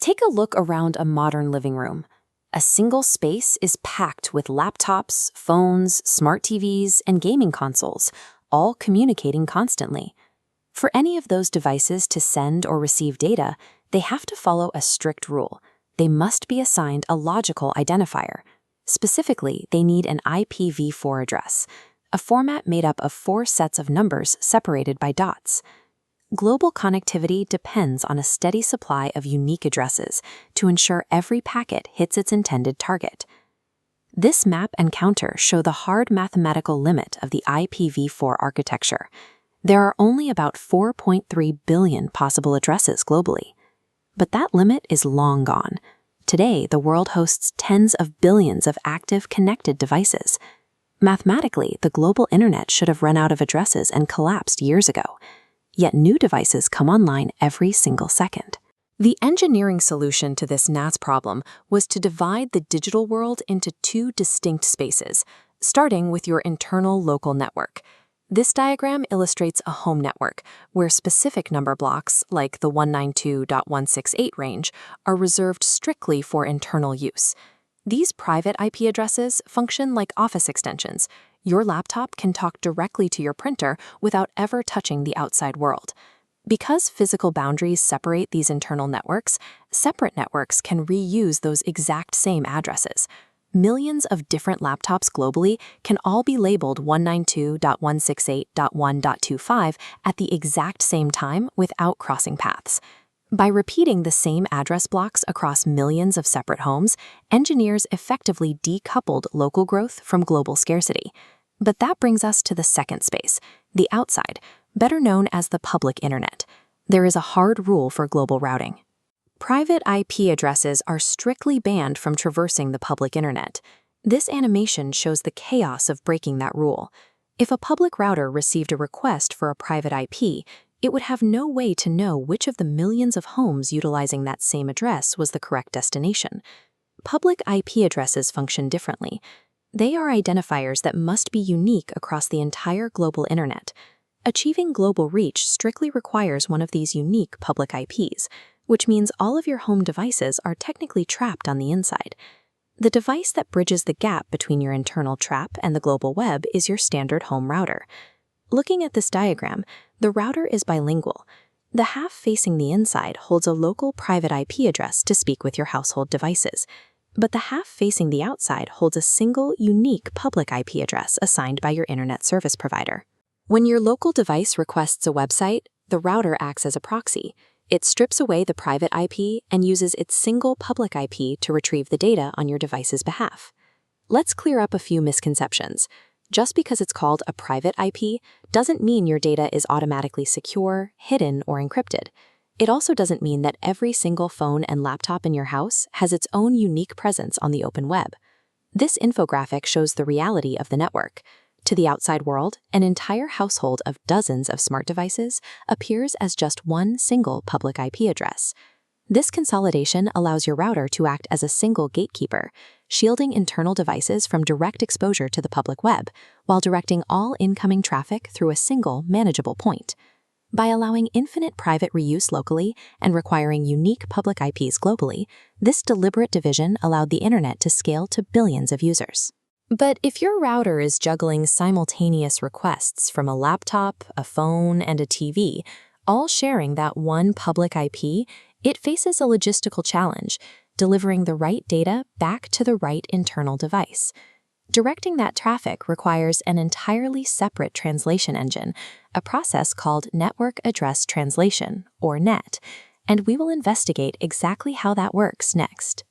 Take a look around a modern living room. A single space is packed with laptops, phones, smart TVs, and gaming consoles, all communicating constantly. For any of those devices to send or receive data, they have to follow a strict rule. They must be assigned a logical identifier. Specifically, they need an IPv4 address, a format made up of 4 sets of numbers separated by dots. Global connectivity depends on a steady supply of unique addresses to ensure every packet hits its intended target. This map and counter show the hard mathematical limit of the IPv4 architecture. There are only about 4.3 billion possible addresses globally. But that limit is long gone. Today, the world hosts tens of billions of active connected devices. Mathematically, the global internet should have run out of addresses and collapsed years ago. Yet new devices come online every single second. The engineering solution to this NAS problem was to divide the digital world into 2 distinct spaces, starting with your internal local network. This diagram illustrates a home network, where specific number blocks, like the 192.168 range, are reserved strictly for internal use. These private IP addresses function like office extensions. Your laptop can talk directly to your printer without ever touching the outside world. Because physical boundaries separate these internal networks, separate networks can reuse those exact same addresses. Millions of different laptops globally can all be labeled 192.168.1.25 at the exact same time without crossing paths. By repeating the same address blocks across millions of separate homes, engineers effectively decoupled local growth from global scarcity. But that brings us to the second space, the outside, better known as the public internet. There is a hard rule for global routing. Private IP addresses are strictly banned from traversing the public internet. This animation shows the chaos of breaking that rule. If a public router received a request for a private IP, it would have no way to know which of the millions of homes utilizing that same address was the correct destination. Public IP addresses function differently. They are identifiers that must be unique across the entire global internet. Achieving global reach strictly requires one of these unique public IPs, which means all of your home devices are technically trapped on the inside. The device that bridges the gap between your internal trap and the global web is your standard home router. Looking at this diagram, the router is bilingual. The half facing the inside holds a local private IP address to speak with your household devices, but the half facing the outside holds a single, unique public IP address assigned by your internet service provider. When your local device requests a website, the router acts as a proxy. It strips away the private IP and uses its single public IP to retrieve the data on your device's behalf. Let's clear up a few misconceptions. Just because it's called a private IP doesn't mean your data is automatically secure, hidden, or encrypted. It also doesn't mean that every single phone and laptop in your house has its own unique presence on the open web. This infographic shows the reality of the network. To the outside world, an entire household of dozens of smart devices appears as just one single public IP address. This consolidation allows your router to act as a single gatekeeper, shielding internal devices from direct exposure to the public web, while directing all incoming traffic through a single, manageable point. By allowing infinite private reuse locally and requiring unique public IPs globally, this deliberate division allowed the internet to scale to billions of users. But if your router is juggling simultaneous requests from a laptop, a phone, and a TV, all sharing that one public IP, it faces a logistical challenge, delivering the right data back to the right internal device. Directing that traffic requires an entirely separate translation engine, a process called Network Address Translation, or NAT, and we will investigate exactly how that works next.